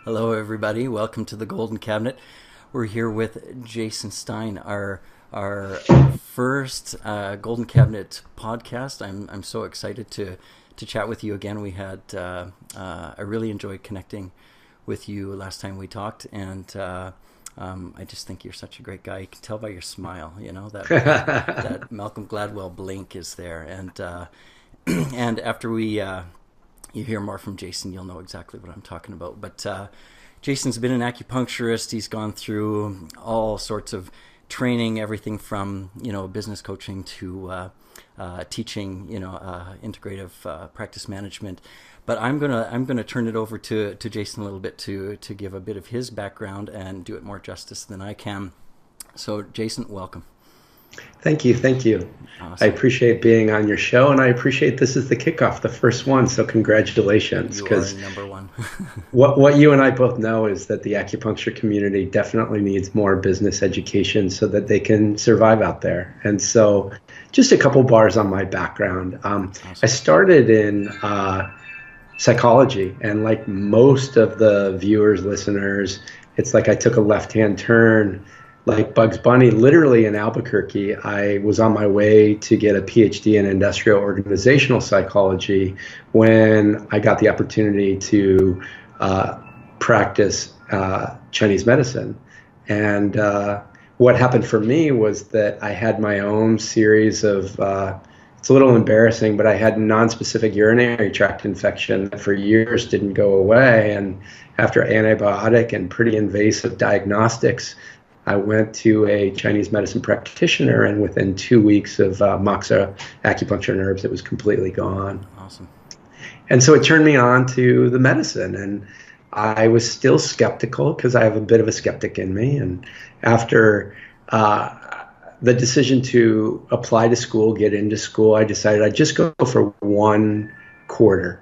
Hello, everybody. Welcome to the Golden Cabinet. We're here with Jason Stein, our first Golden Cabinet podcast. I'm so excited to chat with you again. We had I really enjoyed connecting with you last time we talked, and I just think you're such a great guy. You can tell by your smile, you know that that Malcolm Gladwell blink is there, and after we you hear more from Jason, you'll know exactly what I'm talking about. But Jason's been an acupuncturist. He's gone through all sorts of training, everything from business coaching to teaching, integrative practice management. But I'm gonna turn it over to Jason a little bit to give a bit of his background and do it more justice than I can. So Jason, welcome. Thank you. Awesome. I appreciate being on your show, and I appreciate this is the kickoff, the first one, so congratulations. You are number one. what you and I both know is that the acupuncture community definitely needs more business education so that they can survive out there. And so just a couple bars on my background. Awesome. I started in psychology, and like most of the viewers, listeners, it's like I took a left-hand turn like Bugs Bunny, literally in Albuquerque. I was on my way to get a PhD in industrial organizational psychology when I got the opportunity to practice Chinese medicine. And what happened for me was that I had my own series of, it's a little embarrassing, but I had non-specific urinary tract infection that for years didn't go away. And after antibiotic and pretty invasive diagnostics, I went to a Chinese medicine practitioner, and within 2 weeks of moxa acupuncture nerves, it was completely gone. Awesome. And so it turned me on to the medicine, and I was still skeptical because I have a bit of a skeptic in me. And after the decision to apply to school, get into school, I decided I'd just go for 1 quarter.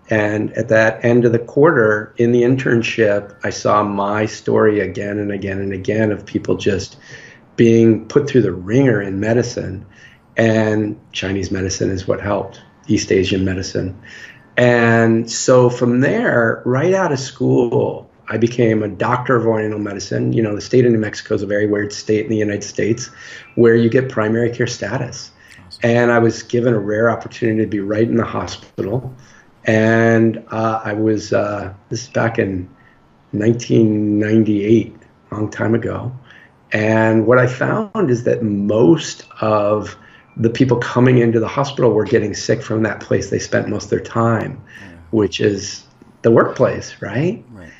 And at that end of the quarter, in the internship, I saw my story again and again and again of people just being put through the ringer in medicine. And Chinese medicine is what helped, East Asian medicine. And so from there, right out of school, I became a doctor of Oriental medicine. You know, the state of New Mexico is a very weird state in the United States where you get primary care status. Awesome. And I was given a rare opportunity to be right in the hospital. And I was, this is back in 1998, a long time ago. And what I found is that most of the people coming into the hospital were getting sick from that place they spent most of their time, which is the workplace, right? Right.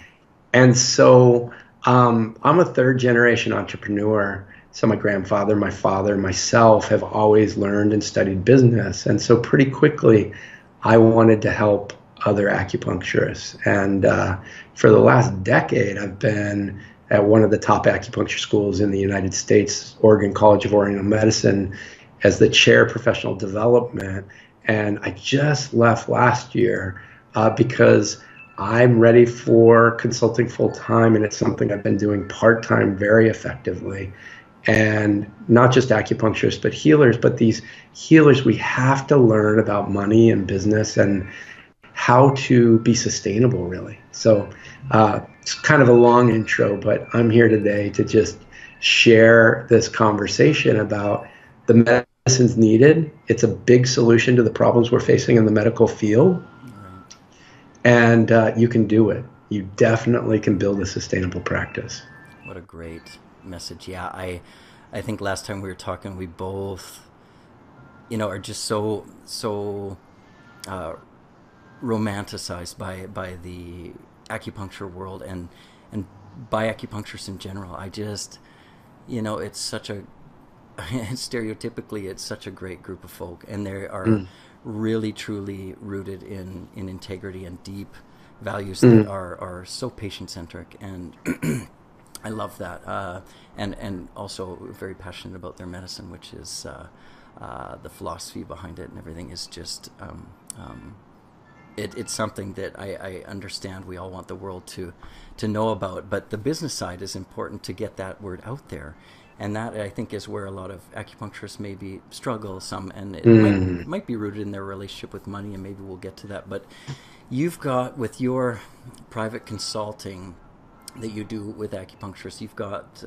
And so I'm a third generation entrepreneur. So my grandfather, my father, myself have always learned and studied business. And so pretty quickly, I wanted to help other acupuncturists. And for the last decade, I've been at one of the top acupuncture schools in the United States, Oregon College of Oriental Medicine, as the chair of professional development. And I just left last year because I'm ready for consulting full time, and it's something I've been doing part-time very effectively. And not just acupuncturists, but healers. But these healers, we have to learn about money and business and how to be sustainable, really. So it's kind of a long intro, but I'm here today to just share this conversation about the medicines needed. It's a big solution to the problems we're facing in the medical field. Right. And you can do it. You definitely can build a sustainable practice. What a great message. Yeah, I think last time we were talking, we both are just so romanticized by the acupuncture world and by acupuncturists in general. I just it's such a stereotypically it's such a great group of folk, and they are really truly rooted in integrity and deep values that are so patient-centric, and I love that, and also very passionate about their medicine, which is the philosophy behind it and everything is just it's something that I understand we all want the world to know about, but the business side is important to get that word out there. And that, I think, is where a lot of acupuncturists maybe struggle some, and it might be rooted in their relationship with money, and maybe we'll get to that. But you've got, with your private consulting that you do with acupuncturists, you've got,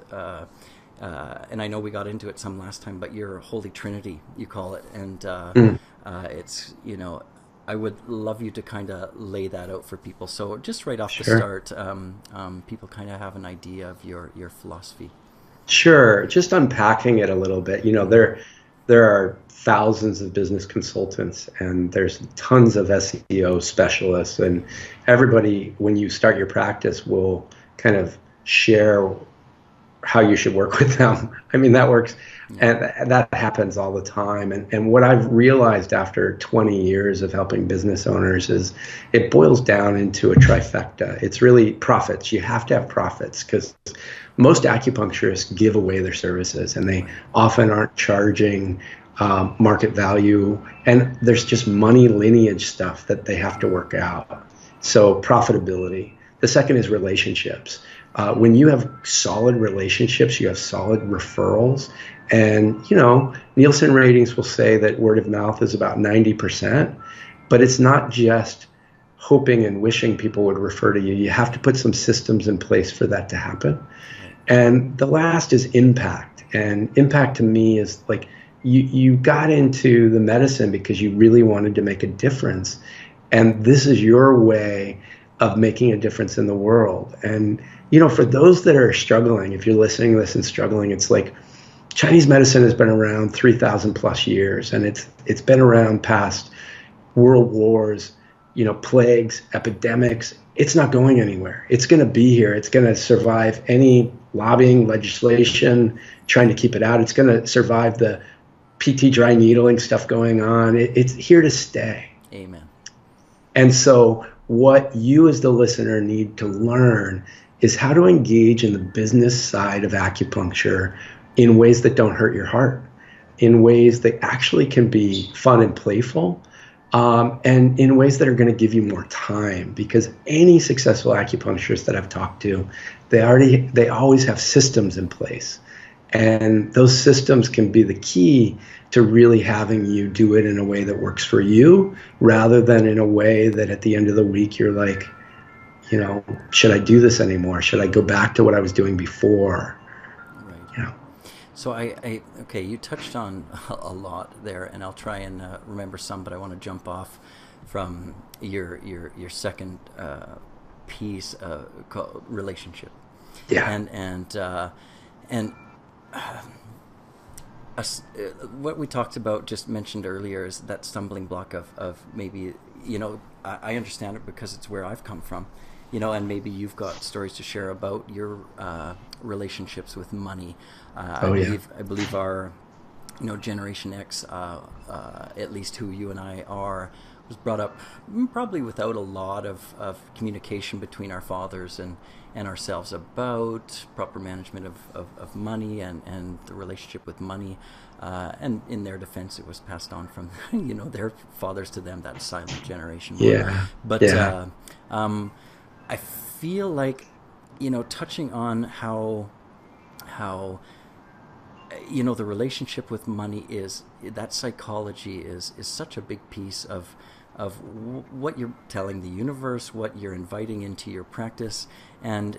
and I know we got into it some last time, but your Holy Trinity, you call it, and it's, I would love you to kind of lay that out for people. So just right off the start, people kind of have an idea of your philosophy. Sure. Just unpacking it a little bit. There are thousands of business consultants, and there's tons of SEO specialists, and everybody, when you start your practice, will kind of share how you should work with them. I mean, that works, and that happens all the time. And what I've realized after 20 years of helping business owners is it boils down into a trifecta. It's really profits. You have to have profits, because most acupuncturists give away their services, and they often aren't charging market value, and there's just money lineage stuff that they have to work out. So profitability. The second is relationships. When you have solid relationships, you have solid referrals, and Nielsen ratings will say that word of mouth is about 90%, but it's not just hoping and wishing people would refer to you. You have to put some systems in place for that to happen. And the last is impact. And impact to me is like you got into the medicine because you really wanted to make a difference. And this is your way of making a difference in the world. And, for those that are struggling, if you're listening to this and struggling, it's like Chinese medicine has been around 3,000 plus years, and it's been around past world wars, plagues, epidemics. It's not going anywhere. It's going to be here. It's going to survive any lobbying, legislation, trying to keep it out. It's going to survive the PT dry needling stuff going on. It's here to stay. Amen. And so what you as the listener need to learn is how to engage in the business side of acupuncture in ways that don't hurt your heart, in ways that actually can be fun and playful, and in ways that are going to give you more time. Because any successful acupuncturist that I've talked to, they always have systems in place. And those systems can be the key to really having you do it in a way that works for you, rather than in a way that at the end of the week you're like, should I do this anymore? Should I go back to what I was doing before? Right. So okay, you touched on a lot there, and I'll try and remember some, but I want to jump off from your second piece called relationship. Yeah. And what we talked about, just mentioned earlier, is that stumbling block of maybe, I understand it because it's where I've come from, and maybe you've got stories to share about your relationships with money. I believe our, Generation X, at least who you and I are, was brought up probably without a lot of communication between our fathers and ourselves about proper management of money and the relationship with money. And in their defense, it was passed on from, their fathers to them, that silent generation. Yeah. But I feel like, touching on how the relationship with money is, that psychology is such a big piece of what you're telling the universe, what you're inviting into your practice, and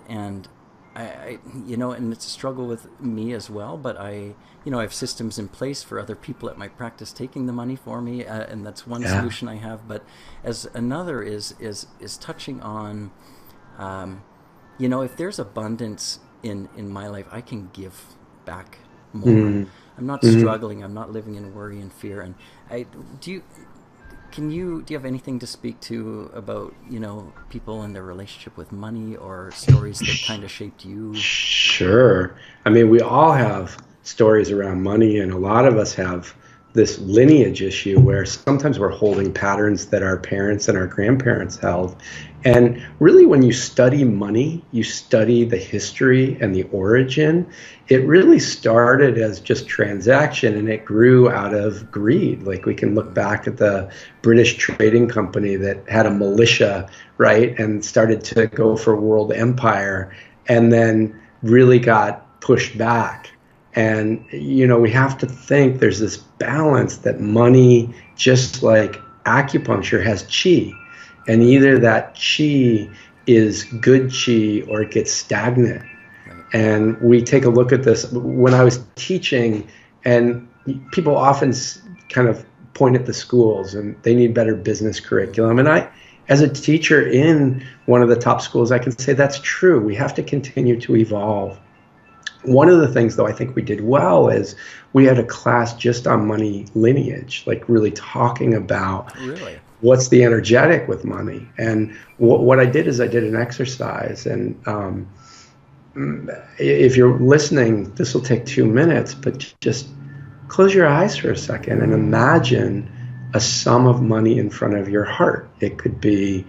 I and it's a struggle with me as well, but I have systems in place for other people at my practice taking the money for me, and that's one solution I have. But as another is touching on, if there's abundance in my life, I can give back more. I'm not struggling. I'm not living in worry and fear. And do you have anything to speak to about, people and their relationship with money, or stories that kind of shaped you? Sure. I mean, we all have stories around money, and a lot of us have this lineage issue where sometimes we're holding patterns that our parents and our grandparents held. And really, when you study money, you study the history and the origin. It really started as just transaction, and it grew out of greed. Like, we can look back at the British trading company that had a militia, right, and started to go for world empire, and then really got pushed back And, we have to think there's this balance that money, just like acupuncture, has chi. And either that chi is good chi or it gets stagnant. And we take a look at this when I was teaching, and people often kind of point at the schools and they need better business curriculum. And I, as a teacher in one of the top schools, I can say that's true. We have to continue to evolve. One of the things, though, I think we did well is we had a class just on money lineage, like really talking about what's the energetic with money. And what I did is I did an exercise. And if you're listening, this will take 2 minutes, but just close your eyes for a second and imagine a sum of money in front of your heart. It could be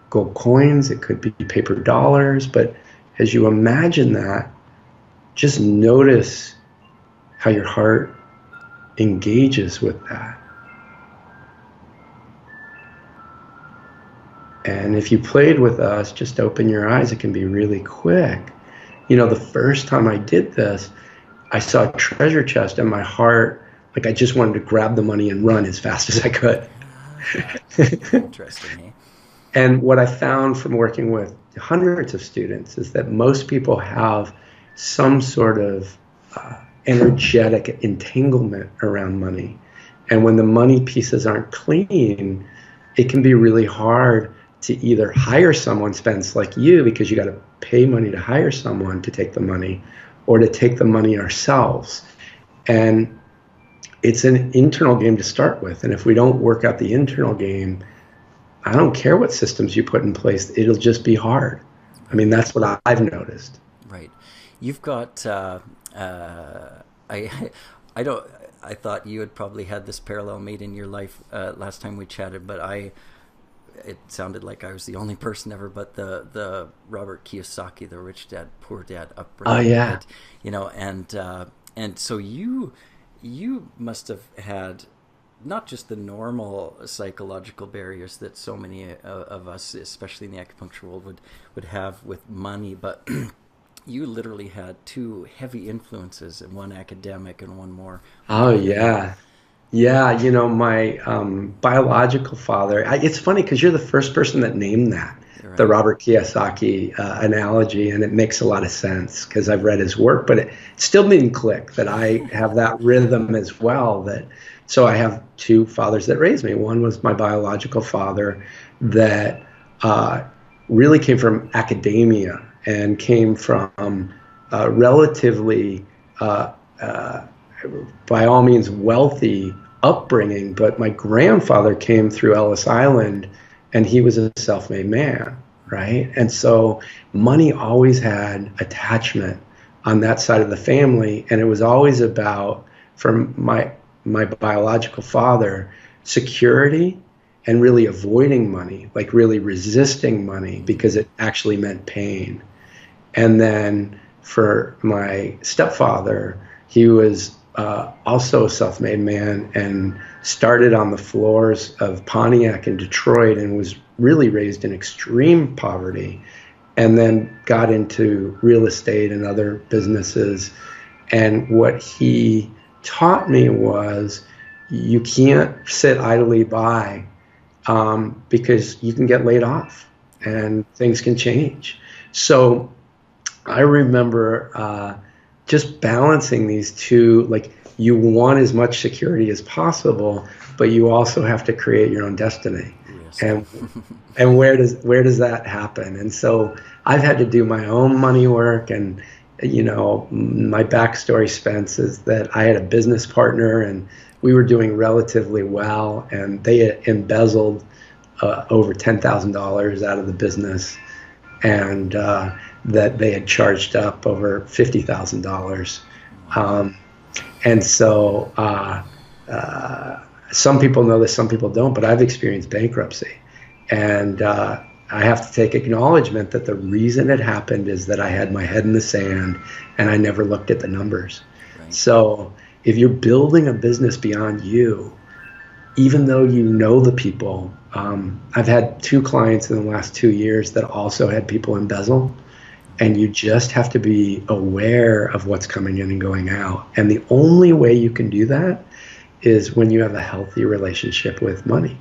gold coins, it could be paper dollars, but as you imagine that, just notice how your heart engages with that. And if you played with us, just open your eyes. It can be really quick. The first time I did this, I saw a treasure chest and my heart, like I just wanted to grab the money and run as fast as I could. Interesting. And what I found from working with hundreds of students is that most people have some sort of energetic entanglement around money. And when the money pieces aren't clean, it can be really hard to either hire someone, Spence, like you, because you got to pay money to hire someone to take the money, or to take the money ourselves. And it's an internal game to start with. And if we don't work out the internal game, I don't care what systems you put in place, it'll just be hard. I mean, that's what I've noticed. Right. You've got, I thought you had probably had this parallel made in your life last time we chatted, but it sounded like I was the only person ever, but the Robert Kiyosaki, the Rich Dad, Poor Dad upbringing. Oh, yeah. And so you must have had not just the normal psychological barriers that so many of us, especially in the acupuncture world, would have with money, but you literally had two heavy influences, and one academic and one more. Oh, yeah. Yeah, my biological father, it's funny because you're the first person that named that, right. The Robert Kiyosaki analogy, and it makes a lot of sense because I've read his work, but it still didn't click that I have that rhythm as well. So I have two fathers that raised me. One was my biological father that really came from academia and came from relatively, by all means, wealthy upbringing. But my grandfather came through Ellis Island, and he was a self-made man, right? And so money always had attachment on that side of the family, and it was always about, from my biological father, security and really avoiding money, like really resisting money because it actually meant pain. And then for my stepfather, he was also a self-made man and started on the floors of Pontiac in Detroit and was really raised in extreme poverty, and then got into real estate and other businesses. And what he taught me was you can't sit idly by because you can get laid off and things can change. So I remember just balancing these two, like you want as much security as possible, but you also have to create your own destiny. Yes. And where does that happen? And so I've had to do my own money work. And my backstory, Spence, is that I had a business partner and we were doing relatively well, and they had embezzled over $10,000 out of the business, and that they had charged up over $50,000. And so some people know this, some people don't, but I've experienced bankruptcy. And I have to take acknowledgement that the reason it happened is that I had my head in the sand and I never looked at the numbers. Right. So if you're building a business beyond you, even though you know the people, I've had two clients in the last 2 years that also had people embezzle. And you just have to be aware of what's coming in and going out. And the only way you can do that is when you have a healthy relationship with money.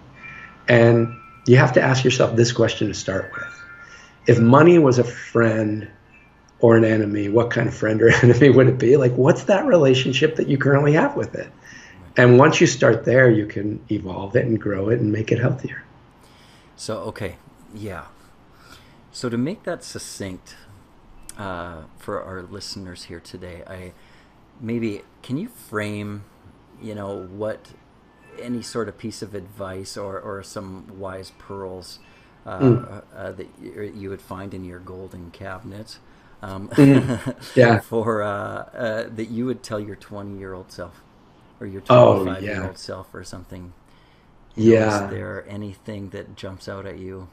And you have to ask yourself this question to start with. If money was a friend or an enemy, what kind of friend or enemy would it be? Like, what's that relationship that you currently have with it? And once you start there, you can evolve it and grow it and make it healthier. So, okay, yeah. So to make that succinct for our listeners here today, can you frame, what any sort of piece of advice or some wise pearls that you would find in your golden cabinet Yeah. for that you would tell your 20-year-old self or your 25-year-old self or something? Yeah. Is there anything that jumps out at you?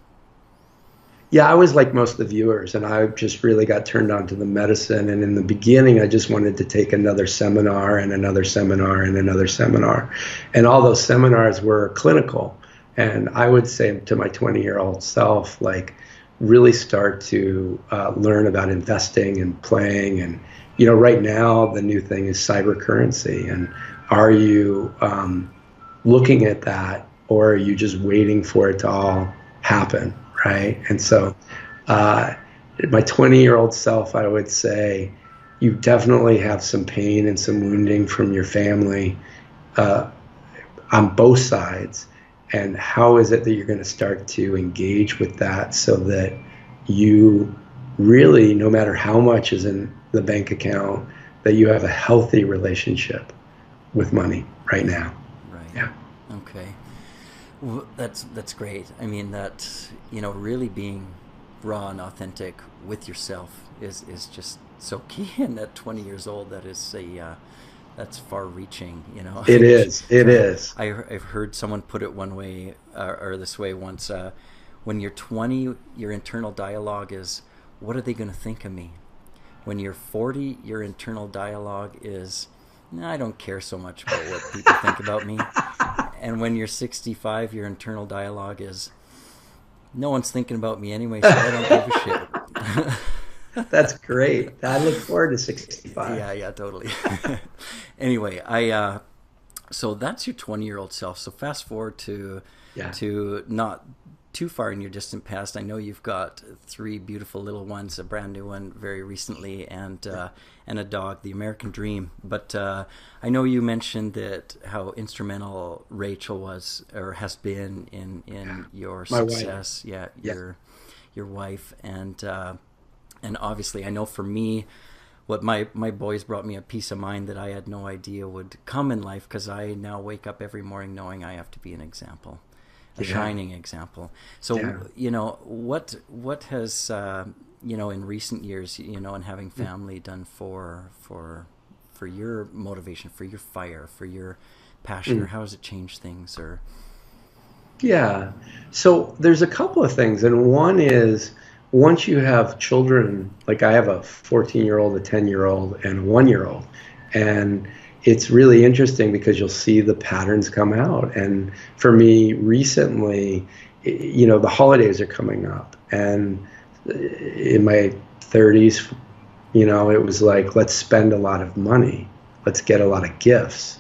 Yeah, I was like most of the viewers, and I just really got turned on to the medicine. And in the beginning, I just wanted to take another seminar and another seminar and another seminar. And all those seminars were clinical. And I would say to my 20-year-old self, like, really start to learn about investing and playing. And, right now, the new thing is cyber currency. And are you looking at that, or are you just waiting for it to all happen? Right. And so my 20-year-old self, I would say, you definitely have some pain and some wounding from your family on both sides. And how is it that you're going to start to engage with that so that you really, no matter how much is in the bank account, that you have a healthy relationship with money right now? Right. Yeah. Okay. Well, that's great. I mean, that, really being raw and authentic with yourself is just so key. And at 20 years old, that's far reaching, It is. It is. I've heard someone put it one way or this way once. When you're 20, your internal dialogue is, what are they going to think of me? When you're 40, your internal dialogue is, nah, I don't care so much about what people think about me. And when you're 65, your internal dialogue is, no one's thinking about me anyway, so I don't give a shit. That's great. I look forward to 65. Yeah, totally. Anyway, so that's your 20-year-old self. So fast forward to not too far in your distant past. I know you've got 3 beautiful little ones, a brand new one very recently, and a dog, the American Dream. But I know you mentioned that how instrumental Rachel was or has been in your success. Wife. Your wife, and obviously I know for me, what my boys brought me a peace of mind that I had no idea would come in life, because I now wake up every morning knowing I have to be an example. A shining example. So, what has, in recent years, and having family done for your motivation, for your fire, for your passion, or how has it changed things? Or Yeah. So there's a couple of things. And one is, once you have children, like I have a 14-year-old, a 10-year-old, and a 1-year-old, and it's really interesting because you'll see the patterns come out. And for me recently, the holidays are coming up. And in my 30s, it was like, let's spend a lot of money. Let's get a lot of gifts.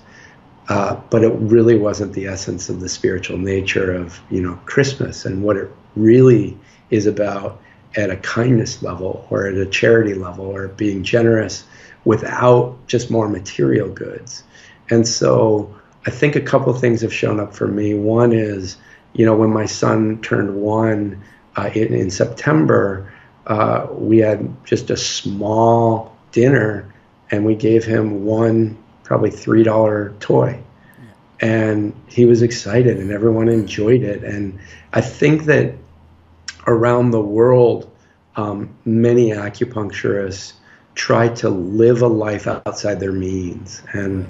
But it really wasn't the essence of the spiritual nature of, Christmas, and what it really is about at a kindness level or at a charity level or being generous without just more material goods. And so I think a couple of things have shown up for me. One is, when my son turned 1 in September, we had just a small dinner, and we gave him one probably $3 toy. And he was excited, and everyone enjoyed it. And I think that around the world, many acupuncturists try to live a life outside their means. And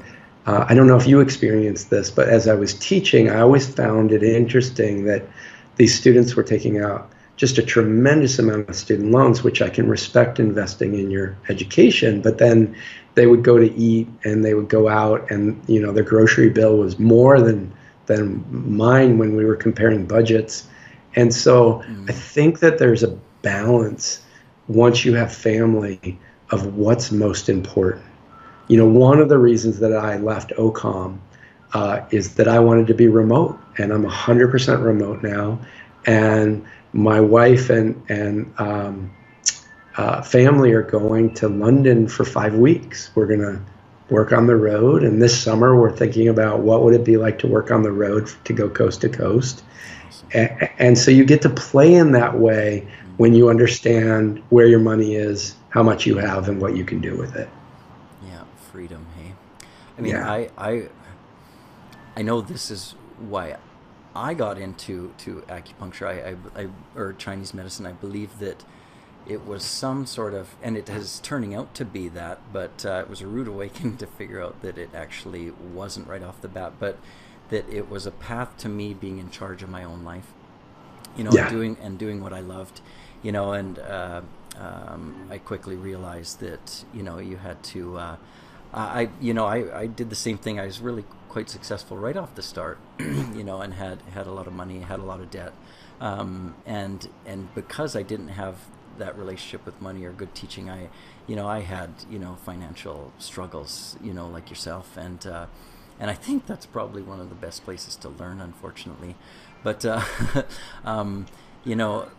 I don't know if you experienced this, but as I was teaching, I always found it interesting that these students were taking out just a tremendous amount of student loans, which I can respect, investing in your education, but then they would go to eat and they would go out, and their grocery bill was more than mine when we were comparing budgets. And so I think that there's a balance once you have family, of what's most important. You know, one of the reasons that I left OCOM is that I wanted to be remote, and I'm 100% remote now. And my wife and family are going to London for 5 weeks. We're going to work on the road, and this summer we're thinking about what would it be like to work on the road to go coast to coast. And so you get to play in that way when you understand where your money is, how much you have, and what you can do with it. Yeah, freedom. Hey, I mean, Yeah. I know this is why I got into acupuncture, or Chinese medicine. I believe that it was some sort of, and it is turning out to be that, but it was a rude awakening to figure out that it actually wasn't right off the bat, but that it was a path to me being in charge of my own life, you know, Yeah. doing what I loved, you know, and I quickly realized that, you know, you had to, I did the same thing. I was really quite successful right off the start, you know, and had a lot of money, had a lot of debt, and because I didn't have that relationship with money or good teaching, I had, you know, financial struggles, you know, like yourself, and I think that's probably one of the best places to learn, unfortunately. But you know,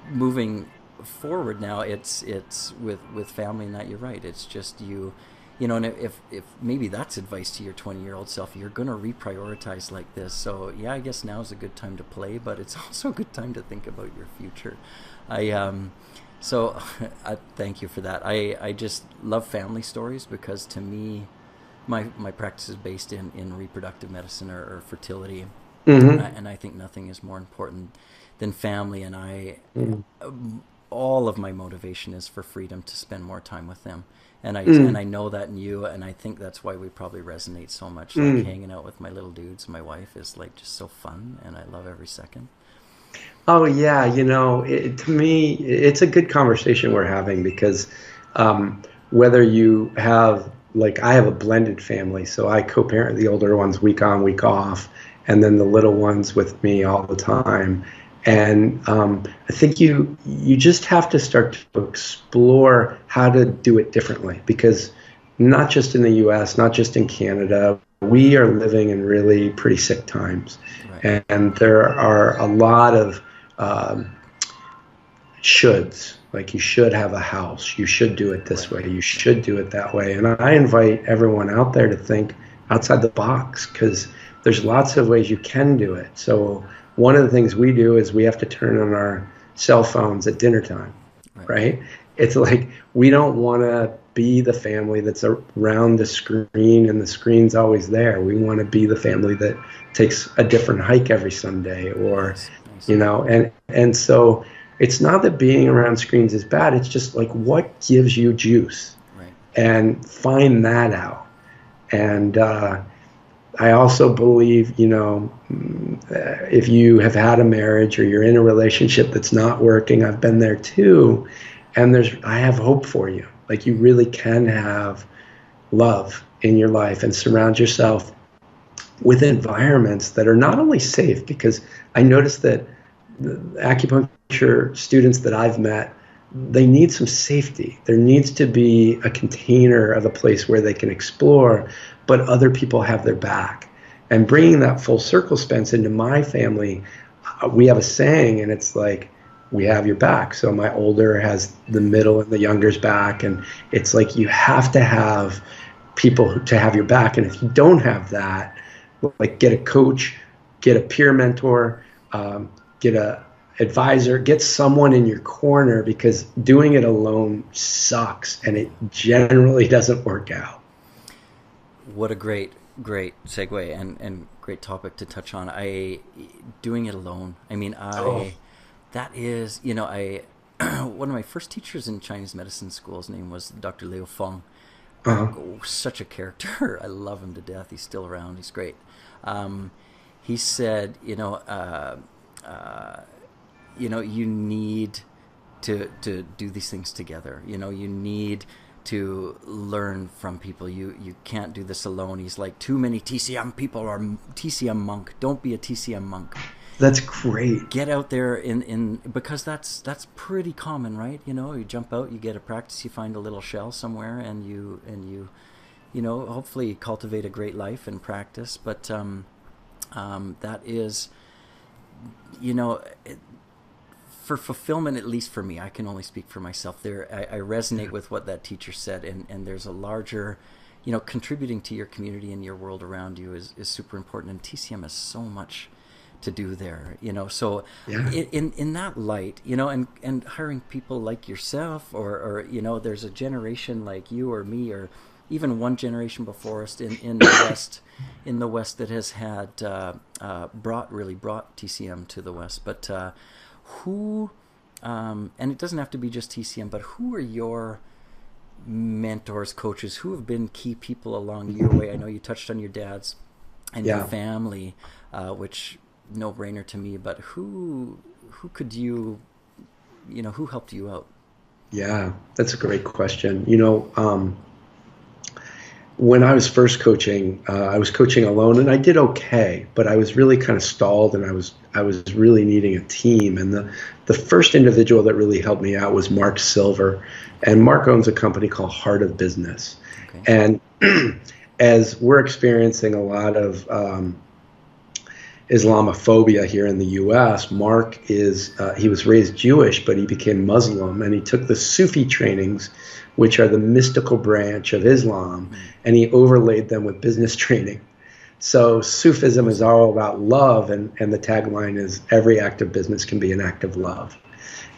moving forward now, it's with family, and that you're right. It's just you know, and if maybe that's advice to your 20-year-old self, you're gonna reprioritize like this. So yeah, I guess now is a good time to play, but it's also a good time to think about your future. So I thank you for that. I just love family stories because to me, my practice is based in reproductive medicine or fertility, Hmm. and I think nothing is more important than family. And Hmm. all of my motivation is for freedom to spend more time with them. And Hmm. I know that in you, and I think that's why we probably resonate so much. Like Hmm. hanging out with my little dudes, my wife is like just so fun, and I love every second. Oh yeah, you know, to me, it's a good conversation we're having because whether you have, like, I have a blended family, so I co-parent the older ones week on, week off, and then the little ones with me all the time. And I think you just have to start to explore how to do it differently because not just in the U.S., not just in Canada, we are living in really pretty sick times, Right. and there are a lot of um, shoulds. Like you should have a house, you should do it this Right. way, you Right. should do it that way. And I invite everyone out there to think outside the box because there's lots of ways you can do it. So one of the things we do is we have to turn on our cell phones at dinner time, Right. right? It's like we don't want to be the family that's around the screen and the screen's always there. We want to be the family that takes a different hike every Sunday, or Nice. Nice. you know, and so it's not that being around screens is bad. It's just like what gives you juice, Right. and find that out. And I also believe, you know, if you have had a marriage or you're in a relationship that's not working, I've been there too, and I have hope for you. Like you really can have love in your life and surround yourself with environments that are not only safe, because I noticed that the acupuncture students that I've met, they need some safety. There needs to be a container of a place where they can explore, but other people have their back. And bringing that full circle, Spence, into my family, we have a saying, and it's like, we have your back. So my older has the middle and the younger's back. And it's like you have to have people to have your back. And if you don't have that, like get a coach, get a peer mentor, get a advisor, get someone in your corner, because doing it alone sucks and it generally doesn't work out. What a great segue and great topic to touch on. Doing it alone. I mean, Oh. that is, you know, I one of my first teachers in Chinese medicine school's name was Dr. Liu Feng. Uh-huh. Such a character. I love him to death. He's still around. He's great. Um, he said, uh, you know, you need to do these things together. You know, you need to learn from people. You can't do this alone. He's like, too many TCM people are TCM monk. Don't be a TCM monk. That's great. Get out there in because that's pretty common, right? You jump out, you get a practice, you find a little shell somewhere, and you hopefully cultivate a great life and practice. But that is, you know, for fulfillment, at least for me, I can only speak for myself. I resonate with what that teacher said, and there's a larger, contributing to your community and your world around you is super important. And TCM has so much to do there, So Yeah. in that light, and hiring people like yourself, or there's a generation like you or me, or even one generation before us in the West that has had brought TCM to the West. But who, and it doesn't have to be just TCM, but who are your mentors, coaches, who have been key people along your way? I know you touched on your dad's and your family, which no brainer to me, but who could who helped you out? Yeah, that's a great question. When I was first coaching, I was coaching alone, and I did okay, but I was really kind of stalled, and I was really needing a team. And the first individual that really helped me out was Mark Silver, and Mark owns a company called Heart of Business. Okay. And as we're experiencing a lot of Islamophobia here in the U.S., Mark he was raised Jewish, but he became Muslim, and he took the Sufi trainings, which are the mystical branch of Islam, and he overlaid them with business training. So Sufism is all about love, and the tagline is every act of business can be an act of love.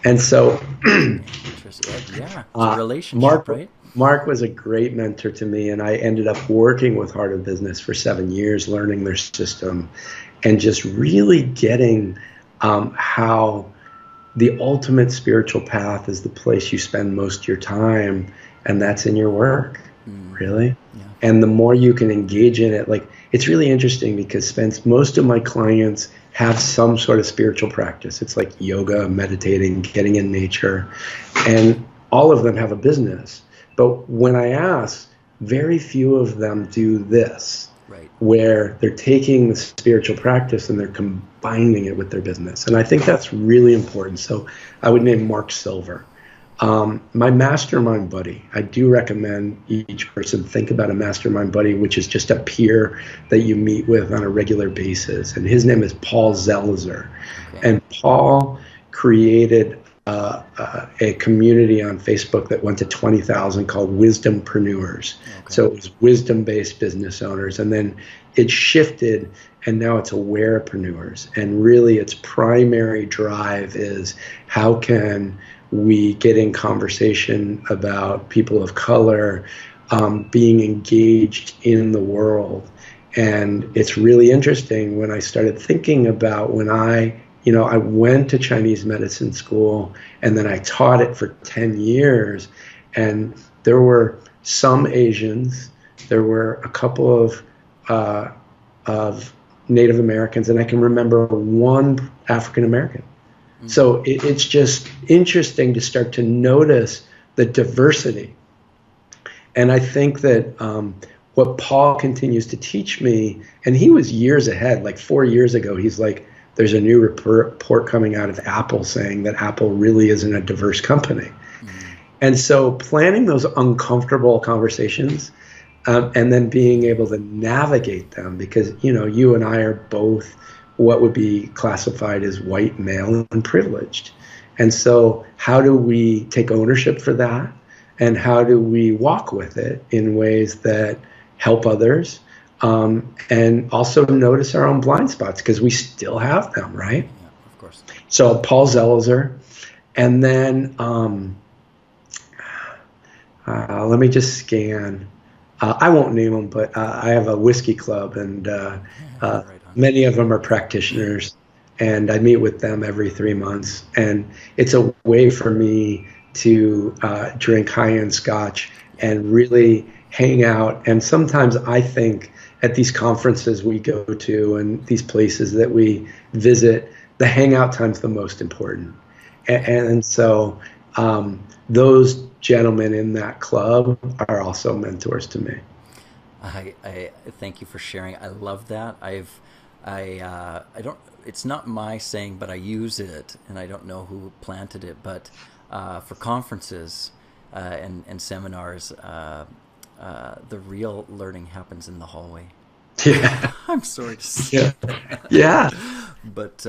And so yeah, it's a relationship, right? Mark was a great mentor to me, and I ended up working with Heart of Business for 7 years, learning their system, and just really getting how the ultimate spiritual path is the place you spend most of your time, and that's in your work, really. Yeah. And the more you can engage in it, it's really interesting because Spence, most of my clients have some sort of spiritual practice. It's like yoga, meditating, getting in nature, and all of them have a business. But when I ask, very few of them do this. Right. Where they're taking the spiritual practice and they're combining it with their business. And I think that's really important. So I would name Mark Silver. My mastermind buddy, I do recommend each person think about a mastermind buddy, which is just a peer that you meet with on a regular basis. And his name is Paul Zelizer. Okay. And Paul created a community on Facebook that went to 20,000 called Wisdompreneurs. Okay. So it was wisdom-based business owners, and then it shifted, and now it's awarepreneurs. And really its primary drive is how can we get in conversation about people of color being engaged in the world. And it's really interesting when I started thinking about when I went to Chinese medicine school, and then I taught it for 10 years, and there were some Asians, there were a couple of Native Americans, and I can remember one African American. Mm-hmm. So it's just interesting to start to notice the diversity. And I think that what Paul continues to teach me, and he was years ahead, like 4 years ago, he's like, there's a new report coming out of Apple saying that Apple really isn't a diverse company. Mm-hmm. And so planning those uncomfortable conversations and then being able to navigate them, because, you and I are both what would be classified as white, male, and privileged. And so how do we take ownership for that? And how do we walk with it in ways that help others? And also notice our own blind spots, because we still have them, right? Yeah, of course. So Paul Zelizer, and then let me just scan. I won't name them, but I have a whiskey club, and many of them are practitioners, and I meet with them every 3 months, and it's a way for me to drink high-end scotch and really hang out. And sometimes I think at these conferences we go to and these places that we visit, the hangout time's the most important. And so those gentlemen in that club are also mentors to me. I thank you for sharing. I love that. I don't. it's not my saying, but I use it, and I don't know who planted it, but for conferences and seminars, the real learning happens in the hallway. Yeah. I'm sorry to say. Yeah. But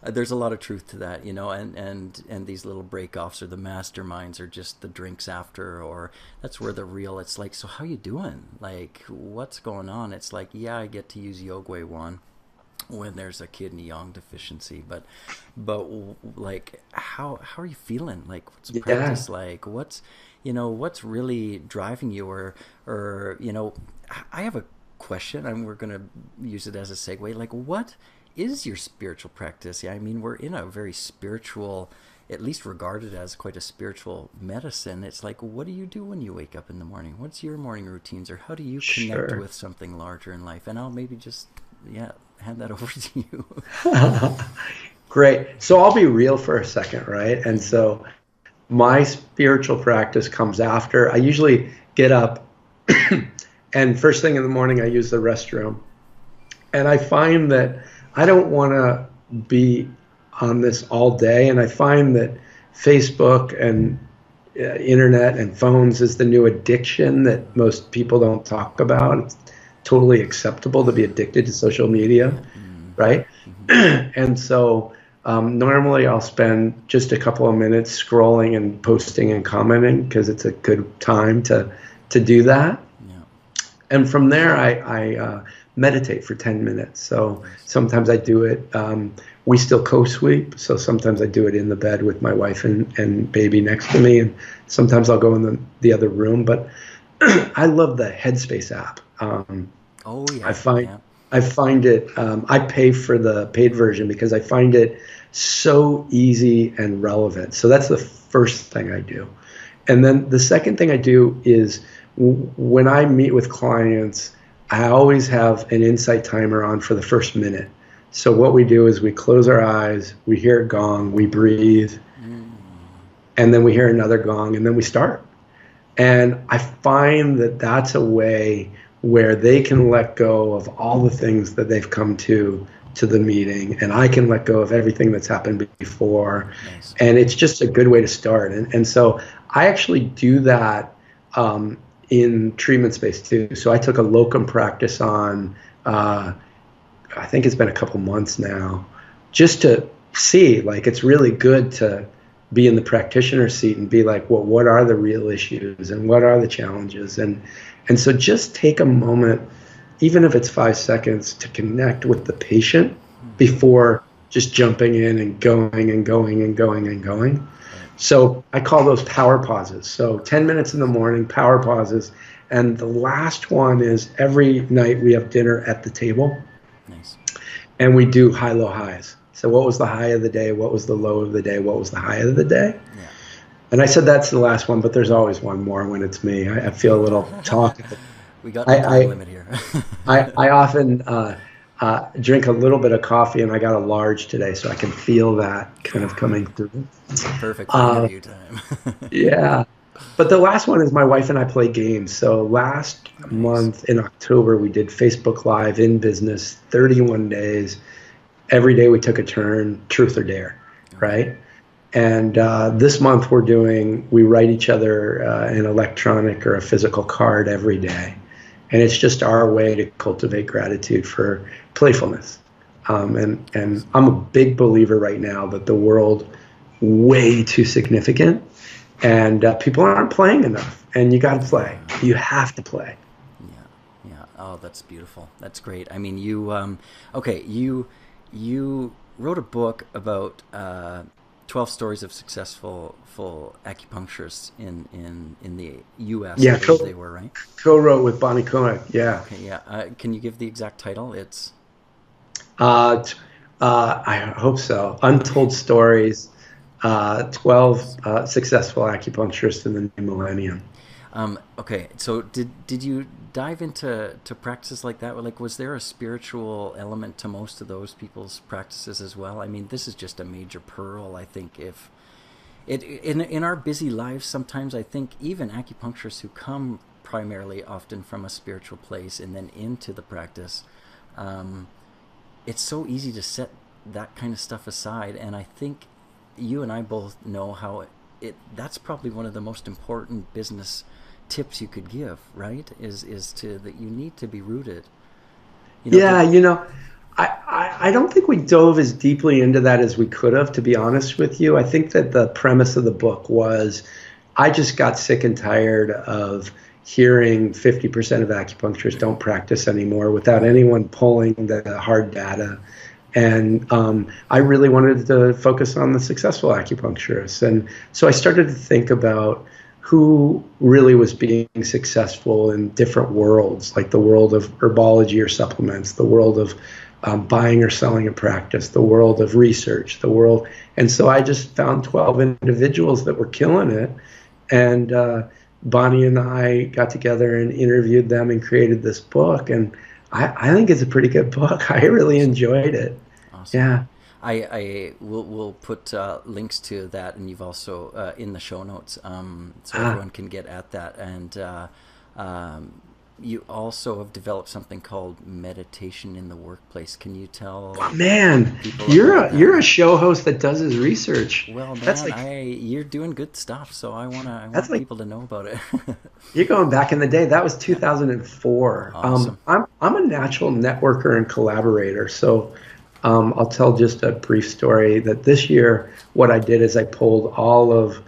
there's a lot of truth to that, and these little break-offs or the masterminds or just the drinks after, or that's where the real, it's like, so how you doing? Like, what's going on? It's like, yeah, I get to use Yogwei One when there's a kidney yang deficiency, but like, how are you feeling? Like, what's practice like? What's really driving you, or I have a question, and we're going to use it as a segue. Like, what is your spiritual practice? Yeah, I mean, we're in a very spiritual, at least regarded as quite a spiritual medicine. It's like, what do you do when you wake up in the morning? What's your morning routines, or how do you connect with something larger in life? And I'll maybe just, hand that over to you. Great. So I'll be real for a second, right? And so my spiritual practice comes after. I usually get up and first thing in the morning, I use the restroom. And I find that I don't want to be on this all day. And I find that Facebook and internet and phones is the new addiction that most people don't talk about. It's totally acceptable to be addicted to social media, right? And so normally I'll spend just a couple of minutes scrolling and posting and commenting because it's a good time to do that. And from there, I meditate for 10 minutes. So sometimes I do it. We still co-sleep, so sometimes I do it in the bed with my wife and baby next to me, and sometimes I'll go in the other room. But I love the Headspace app. I find it. I pay for the paid version because I find it so easy and relevant. So that's the first thing I do, and then the second thing I do is, when I meet with clients, I always have an insight timer on for the first minute. So what we do is we close our eyes, we hear a gong, we breathe, and then we hear another gong, and then we start. And I find that that's a way where they can let go of all the things that they've come to the meeting, and I can let go of everything that's happened before. Nice. And it's just a good way to start. And so I actually do that in treatment space too. So I took a locum practice on, I think it's been a couple months now, just to see, like, it's really good to be in the practitioner seat and be like, well, what are the real issues and what are the challenges? And so just take a moment, even if it's 5 seconds, to connect with the patient before just jumping in and going and going and going and going. So I call those power pauses. So 10 minutes in the morning, power pauses. And the last one is every night we have dinner at the table. Nice. And we do high-low highs. So what was the high of the day? What was the low of the day? What was the high of the day? Yeah. And I said that's the last one, but there's always one more when it's me. I feel a little talkative. We got no time limit here. I often drink a little bit of coffee, and I got a large today, so I can feel that kind of coming through. Perfect for you time. Yeah. But the last one is my wife and I play games. So last month in October, we did Facebook Live in business, 31 days. Every day we took a turn, truth or dare, right? And this month we write each other an electronic or a physical card every day. And it's just our way to cultivate gratitude for playfulness. And I'm a big believer right now that the world way too significant, and people aren't playing enough. And you got to play. You have to play. Yeah. Oh, that's beautiful. That's great. I mean, you wrote a book about 12 stories of successful acupuncturists in the U.S. Yeah, they were, right? Co-wrote with Bonnie Koenig. Yeah. Okay. Yeah. Can you give the exact title? It's. I hope so. Untold Stories. 12 successful acupuncturists in the new millennium. Okay, so did you dive into practices like that? Like, was there a spiritual element to most of those people's practices as well? I mean, this is just a major pearl. I think if in our busy lives, sometimes I think even acupuncturists who come primarily often from a spiritual place and then into the practice, it's so easy to set that kind of stuff aside. And I think you and I both know how that's probably one of the most important business tips you could give, right? Is to that you need to be rooted. Yeah, I don't think we dove as deeply into that as we could have, to be honest with you. I think that the premise of the book was I just got sick and tired of hearing 50% of acupuncturists don't practice anymore without anyone pulling the hard data. And I really wanted to focus on the successful acupuncturists. And so I started to think about who really was being successful in different worlds, like the world of herbology or supplements, the world of buying or selling a practice, the world of research, the world. And so I just found 12 individuals that were killing it. And Bonnie and I got together and interviewed them and created this book. And I think it's a pretty good book. I really enjoyed it. Awesome. Yeah. I will put links to that, and you've also in the show notes, so everyone can get at that. And you also have developed something called meditation in the workplace. Can you tell? Oh, man, you're a show host that does his research. Well, man, you're doing good stuff, so I want people to know about it. You're going back in the day. That was 2004. Awesome. I'm a natural networker and collaborator, so. I'll tell just a brief story that this year, what I did is I pulled all of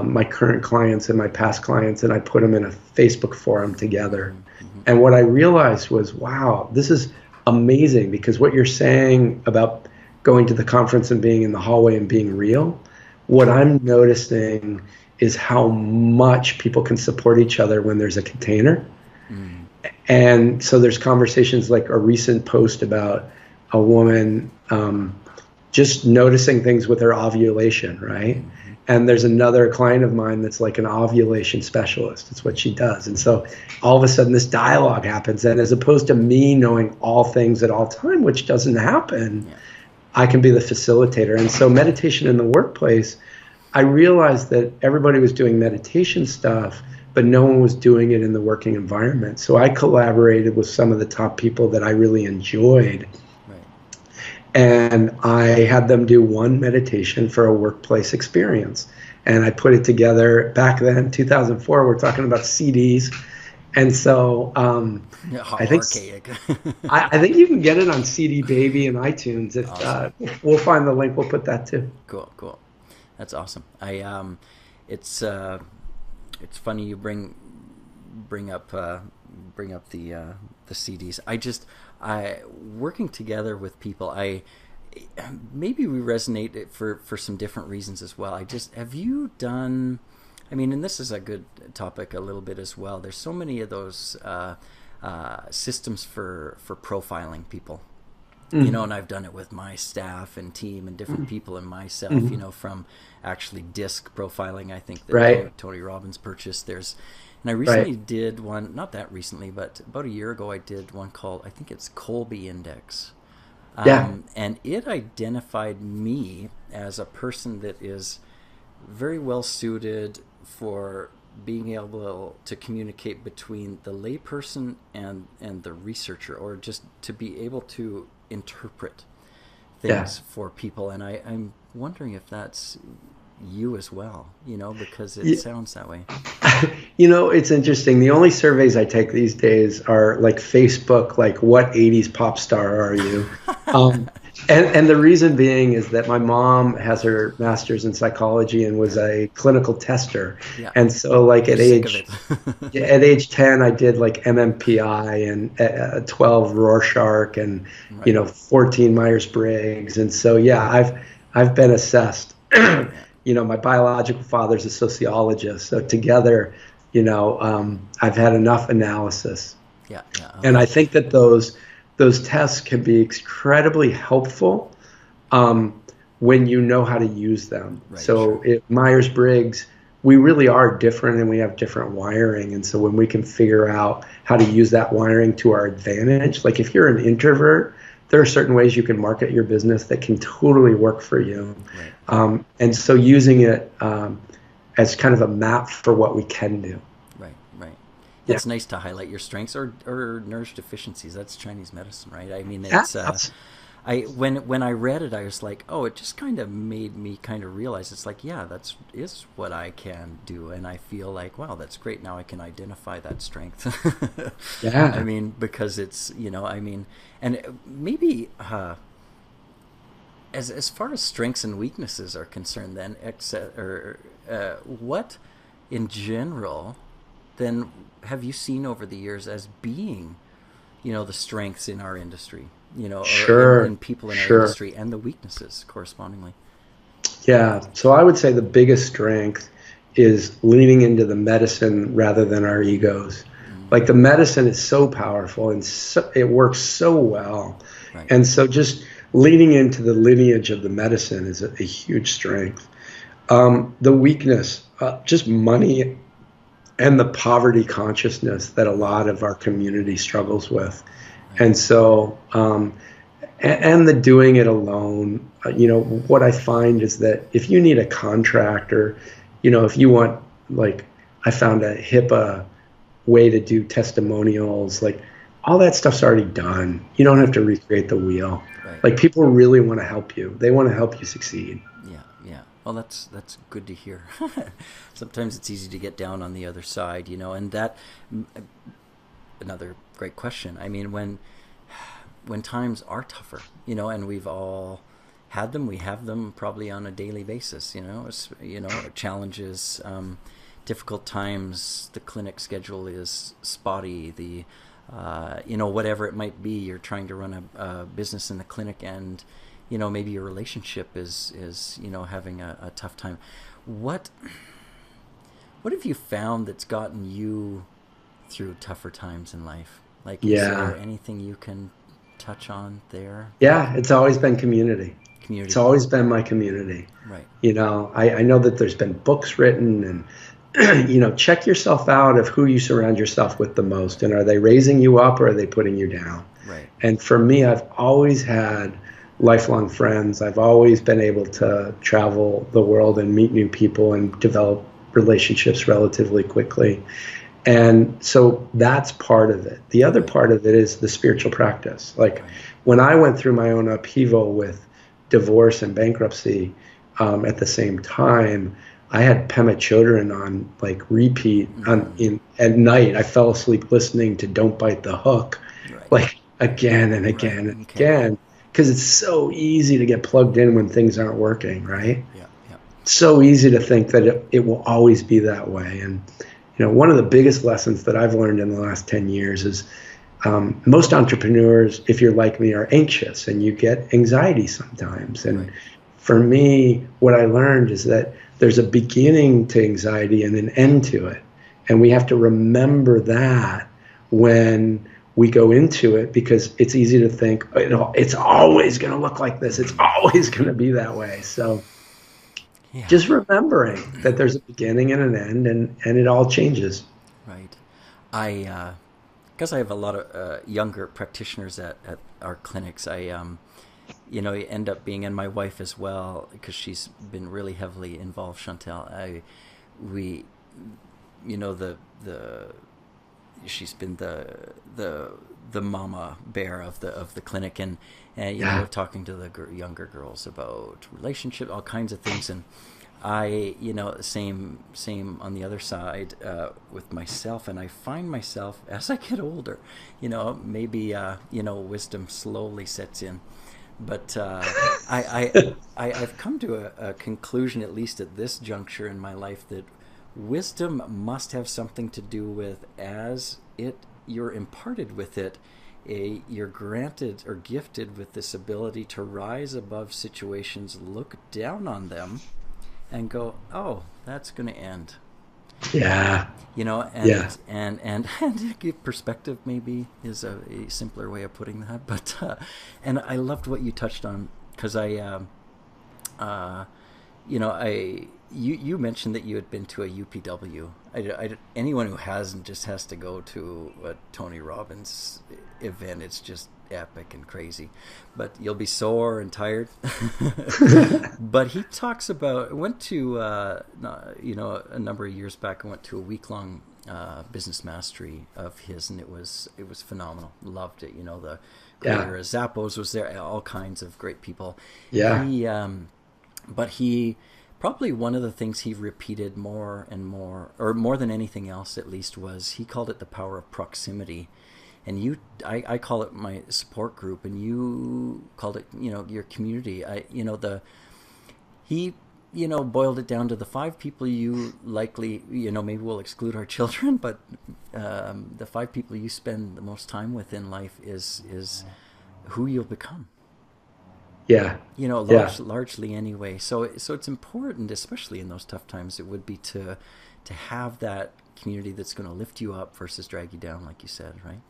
my current clients and my past clients, and I put them in a Facebook forum together. Mm-hmm. And what I realized was, wow, this is amazing, because what you're saying about going to the conference and being in the hallway and being real, what I'm noticing is how much people can support each other when there's a container. Mm. And so there's conversations like a recent post about a woman just noticing things with her ovulation, right? Mm-hmm. And there's another client of mine that's like an ovulation specialist. It's what she does. And so all of a sudden this dialogue happens. And as opposed to me knowing all things at all time, which doesn't happen, I can be the facilitator. And so meditation in the workplace, I realized that everybody was doing meditation stuff, but no one was doing it in the working environment. So I collaborated with some of the top people that I really enjoyed. And I had them do one meditation for a workplace experience. And I put it together back then, 2004, we're talking about CDs. And so I think I think you can get it on CDBaby and iTunes. If awesome. We'll find the link, we'll put that too. Cool. That's awesome. It's funny you bring up the CDs. I working together with people, maybe we resonate for some different reasons as well. Have you done, and this is a good topic a little bit as well. There's so many of those systems for profiling people, and I've done it with my staff and team and different people and myself, from actually disc profiling. I think that Tony Robbins purchased. And I recently did one, not that recently, but about a year ago, I did one called, I think it's Colby Index. And it identified me as a person that is very well suited for being able to communicate between the layperson and the researcher, or just to be able to interpret things for people. And I'm wondering if that's you as well, because it sounds that way. It's interesting. The only surveys I take these days are like Facebook, like what 80s pop star are you? And the reason being is that my mom has her master's in psychology and was a clinical tester. Yeah. And so like at age 10, I did like MMPI and 12 Rorschach and, 14 Myers-Briggs. And so, I've been assessed. My biological father's a sociologist. So together, I've had enough analysis. Yeah. And I think that those tests can be incredibly helpful when you know how to use them. Right, so Myers-Briggs, we really are different and we have different wiring. And so when we can figure out how to use that wiring to our advantage, like if you're an introvert, there are certain ways you can market your business that can totally work for you. Right. And so using it as kind of a map for what we can do. Right. Yeah. It's nice to highlight your strengths or nourish deficiencies. That's Chinese medicine, right? It's when I read it, I was like, oh, it just kind of made me kind of realize it's like, yeah, that's is what I can do, and I feel like, wow, that's great. Now I can identify that strength. Yeah. I mean, because it's and maybe as far as strengths and weaknesses are concerned, then what in general then have you seen over the years as being the strengths in our industry, or in people in our industry, and the weaknesses correspondingly? Yeah. So I would say the biggest strength is leaning into the medicine rather than our egos. Like the medicine is so powerful and it works so well. Right. And so just leaning into the lineage of the medicine is a huge strength. The weakness, just money and the poverty consciousness that a lot of our community struggles with. And so, and the doing it alone, what I find is that if you need a contractor, if you want, like, I found a HIPAA way to do testimonials, like all that stuff's already done. You don't have to recreate the wheel. Right. Like people really want to help you. They want to help you succeed. Yeah. Well, that's good to hear. Sometimes it's easy to get down on the other side, and that another great question. I mean, when times are tougher, and we've all had them, we have them probably on a daily basis, challenges, difficult times, the clinic schedule is spotty, the whatever it might be, you're trying to run a business in the clinic, and maybe your relationship is having a tough time. What have you found that's gotten you through tougher times in life? Like, is there anything you can touch on there? Yeah, it's always been community. Community. It's always been my community. Right. I know that there's been books written, and check yourself out of who you surround yourself with the most, and are they raising you up or are they putting you down? Right. And for me, I've always had lifelong friends. I've always been able to travel the world and meet new people and develop relationships relatively quickly. And so that's part of it. The other part of it is the spiritual practice. Like when I went through my own upheaval with divorce and bankruptcy at the same time, I had Pema Chodron on like repeat at night. I fell asleep listening to Don't Bite the Hook, like again and again and again, because it's so easy to get plugged in when things aren't working, right? Yeah. So easy to think that it will always be that way. And one of the biggest lessons that I've learned in the last 10 years is most entrepreneurs, if you're like me, are anxious and you get anxiety sometimes. And for me, what I learned is that there's a beginning to anxiety and an end to it. And we have to remember that when we go into it, because it's easy to think, it's always going to look like this. It's always going to be that way. So just remembering that there's a beginning and an end, and it all changes. Right. Because I have a lot of younger practitioners at our clinics. You end up being, and my wife as well, because she's been really heavily involved, Chantel. She's been the mama bear of the clinic, and talking to the younger girls about relationship, all kinds of things, and I same on the other side with myself, and I find myself as I get older, maybe wisdom slowly sets in, but I've come to a conclusion, at least at this juncture in my life, that wisdom must have something to do with, as you're imparted with it, you're granted or gifted with this ability to rise above situations, look down on them, and go, oh, that's going to end. Yeah. And give perspective maybe is a simpler way of putting that. But and I loved what you touched on, because you mentioned that you had been to a UPW. Anyone who hasn't just has to go to a Tony Robbins event. It's just epic and crazy, but you'll be sore and tired. But he talks about, went to a number of years back, I went to a week-long business mastery of his, and it was phenomenal. Loved it. Yeah. Zappos was there, all kinds of great people. Yeah. But he probably one of the things he repeated more and more, or more than anything else at least, was he called it the power of proximity. And I call it my support group, and you called it, your community. He boiled it down to the 5 people you likely, maybe we'll exclude our children, but the 5 people you spend the most time with in life is who you'll become. Yeah. Largely anyway. So it's important, especially in those tough times, it would be to have that community that's going to lift you up versus drag you down, like you said, right?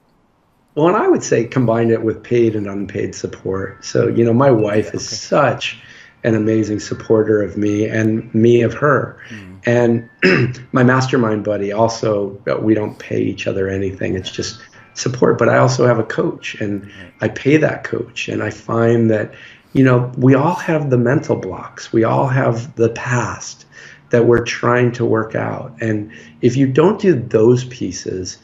Well, and I would say combine it with paid and unpaid support. So, my wife is such an amazing supporter of me and me of her. And my mastermind buddy also, we don't pay each other anything. It's just support. But I also have a coach, and I pay that coach. And I find that, we all have the mental blocks. We all have the past that we're trying to work out. And if you don't do those pieces,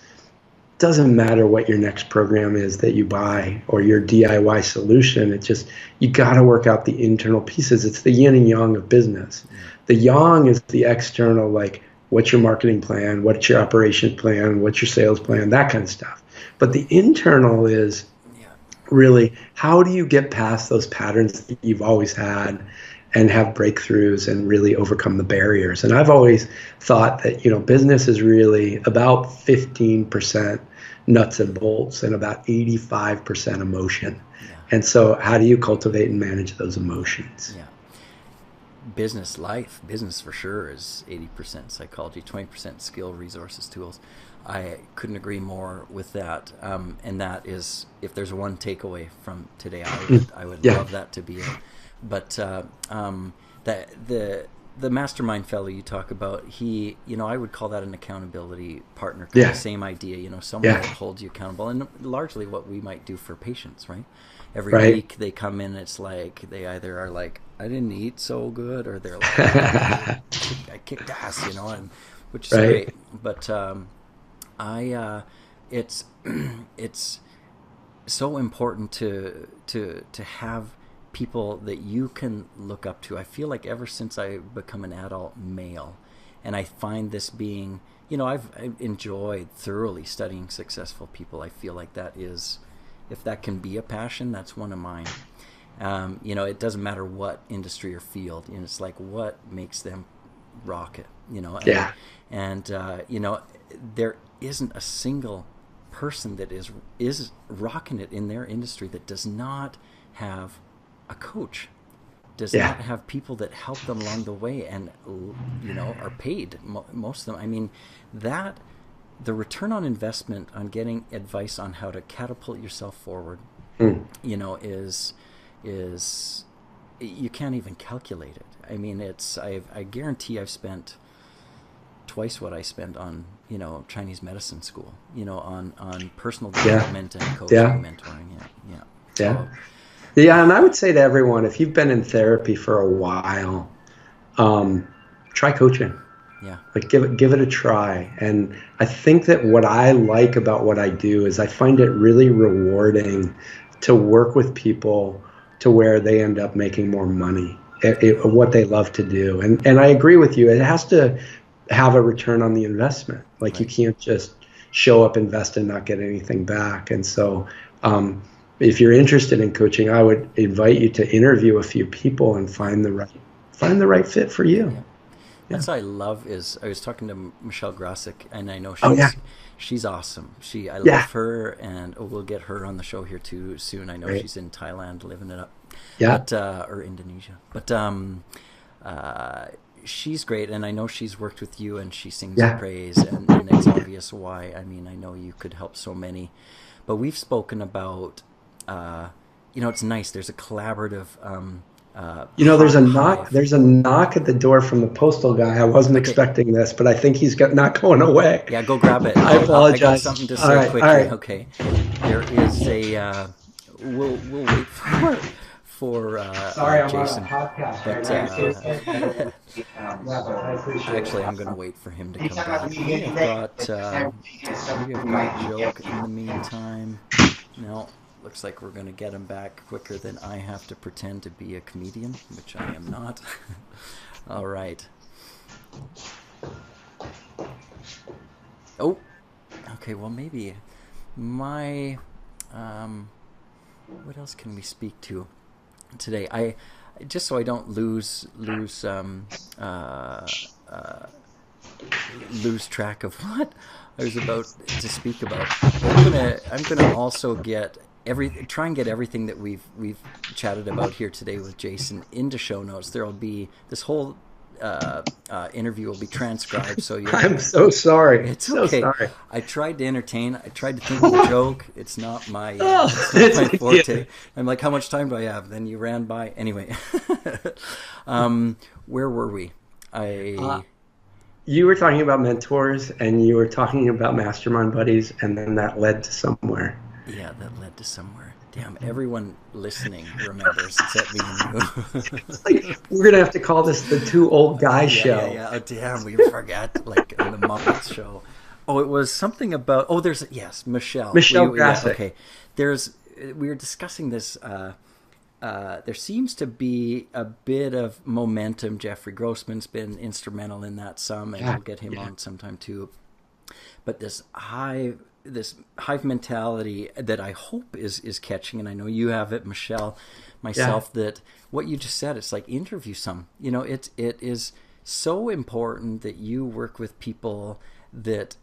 doesn't matter what your next program is that you buy or your DIY solution. It's just, you got to work out the internal pieces. It's the yin and yang of business. The yang is the external, like what's your marketing plan, what's your operation plan, what's your sales plan, that kind of stuff. But the internal is really, how do you get past those patterns that you've always had and have breakthroughs and really overcome the barriers? And I've always thought that, business is really about 15% nuts and bolts and about 85% emotion. And so how do you cultivate and manage those emotions? Business for sure is 80% psychology, 20% skill, resources, tools. I couldn't agree more with that. And that is, if there's one takeaway from today, I would love that to be it. But the mastermind fellow you talk about, he, I would call that an accountability partner. Kind of same idea, someone that holds you accountable, and largely what we might do for patients, right? Every week they come in, it's like they either are like, I didn't eat so good, or they're like, I kicked ass, and which is great. But it's so important to have people that you can look up to. I feel like ever since I become an adult male, and I find this being, I've enjoyed thoroughly studying successful people. I feel like that is, if that can be a passion, that's one of mine. It doesn't matter what industry or field, it's like what makes them rock it, and there isn't a single person that is rocking it in their industry that does not have a coach, does not have people that help them along the way, and are paid, most of them. I mean, that the return on investment on getting advice on how to catapult yourself forward, is you can't even calculate it. I mean, I guarantee I've spent twice what I spent on Chinese medicine school, on personal development and coaching, mentoring. And I would say to everyone, if you've been in therapy for a while, try coaching. Like give it a try. And I think that what I like about what I do is I find it really rewarding to work with people to where they end up making more money at what they love to do. And I agree with you. It has to have a return on the investment. Like you can't just show up, invest, and not get anything back. And so if you're interested in coaching, I would invite you to interview a few people and find the right fit for you. That's what I love is, I was talking to Michelle Grosick, and I know she's awesome. I love her, and we'll get her on the show here too soon. I know she's in Thailand living it up, or Indonesia. But she's great, and I know she's worked with you, and she sings praise, and it's obvious why. I mean, I know you could help so many. But we've spoken about, it's nice. There's a collaborative. There's a knock. There's a knock at the door from the postal guy. I wasn't expecting this, but I think he's not going away. Yeah, go grab it. I apologize. I got something to say quickly. All right. Okay, there is a. We'll wait for Sorry, Jason. I'm on a podcast. But actually, I'm going to wait for him to come back. Maybe I've got a joke in the meantime. No, looks like we're going to get him back quicker than I have to pretend to be a comedian, which I am not. All right. Oh, okay. Well, maybe my what else can we speak to today? I just so I don't lose track of what I was about to speak about. I'm gonna also try and get everything that we've chatted about here today with Jason into show notes. There'll be this whole interview will be transcribed, so I'm so sorry. It's so okay. Sorry. I tried to entertain. I tried to think of a joke. It's not my forte. Yeah. I'm like, how much time do I have? Then you ran by. Anyway, where were we? You were talking about mentors, and you were talking about mastermind buddies, and then that led to somewhere. Yeah, that led to somewhere. Damn, everyone listening remembers except me and you. Like, we're going to have to call this the Two Old Guys show. Yeah. Oh, damn, we forgot, like, on the Muppets show. Oh, it was something about... Oh, Michelle. Michelle Grassick. Okay. We were discussing this... there seems to be a bit of momentum. Jeffrey Grossman's been instrumental in that some, and we'll get him on sometime too. But this hive mentality that I hope is catching, and I know you have it, Michelle, myself, that what you just said, it's like interview some. It is so important that you work with people that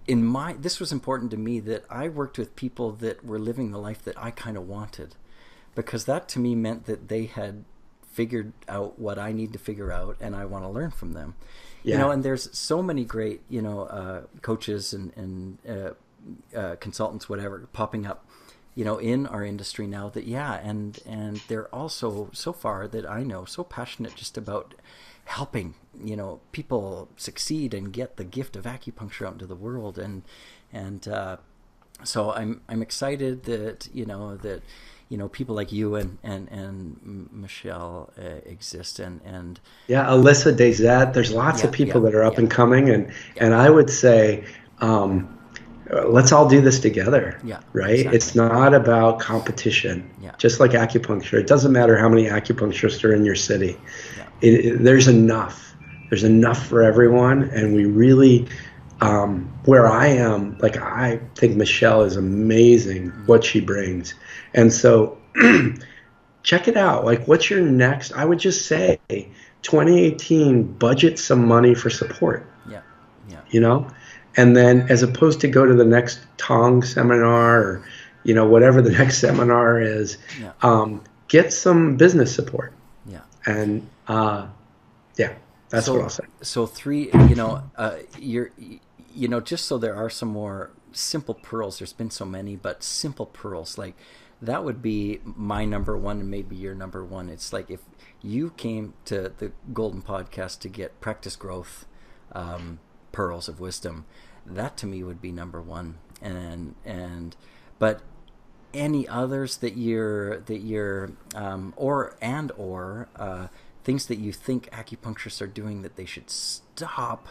this was important to me, that I worked with people that were living the life that I kind of wanted, because that to me meant that they had figured out what I need to figure out, and I want to learn from them. Yeah. And there's so many great, coaches and consultants, whatever, popping up, in our industry now that, and they're also, so far that I know, so passionate just about helping, people succeed and get the gift of acupuncture out into the world. And so I'm excited that, people like you and Michelle exist, and Alyssa Dezette. There's lots of people that are up and coming, and I would say, let's all do this together. Yeah, right. Exactly. It's not about competition. Yeah. Just like acupuncture, it doesn't matter how many acupuncturists are in your city. Yeah. There's enough. There's enough for everyone, and we really. Where I am, like, I think Michelle is amazing, what she brings. And so check it out. Like, what's your next? I would just say 2018, budget some money for support. Yeah. And then, as opposed to go to the next Tong seminar or, whatever the next seminar is, get some business support. Yeah. And, that's what I'll say. So just so there are some more simple pearls. There's been so many, but simple pearls, like that would be my number one, and maybe your number one. It's like if you came to the Golden Podcast to get practice growth, pearls of wisdom, that to me would be number one. But any others that you're or things that you think acupuncturists are doing that they should stop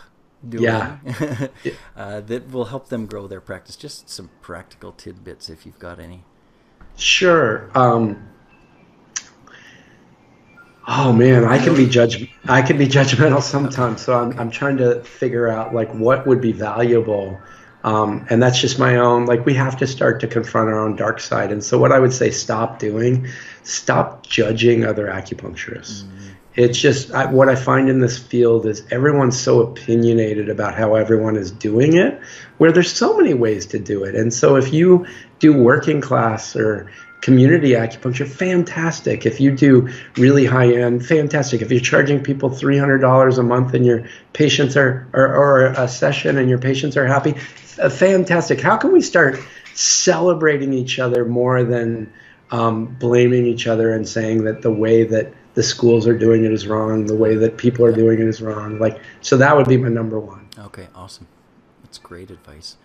doing, that will help them grow their practice. Just some practical tidbits if you've got any. Sure. Oh man, I can be judgmental sometimes. So I'm trying to figure out like what would be valuable. And that's just my own, like, we have to start to confront our own dark side. And so what I would say, stop judging other acupuncturists. Mm-hmm. It's just, what I find in this field is everyone's so opinionated about how everyone is doing it, where there's so many ways to do it. And so if you do working class or community acupuncture, fantastic. If you do really high end, fantastic. If you're charging people $300 a month and your patients are, or a session and your patients are happy, fantastic. How can we start celebrating each other more than blaming each other and saying that the way that the schools are doing it is wrong, the way that people are doing it is wrong? Like, so that would be my number one. Okay, awesome. That's great advice.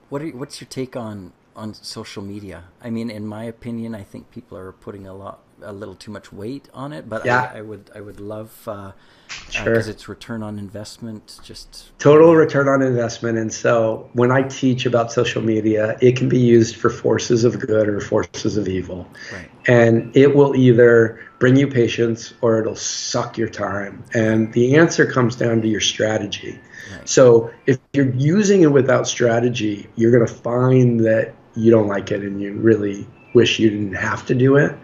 What's your take on social media? I mean, in my opinion, I think people are putting a lot a little too much weight on it, but Yeah. I would love Sure. because it's return on investment. Just Total return on investment. And so when I teach about social media, it can be used for forces of good or forces of evil. Right. And it will either bring you patience or it'll suck your time. And the answer comes down to your strategy. Right. So if you're using it without strategy, you're going to find that you don't like it and you really wish you didn't have to do it.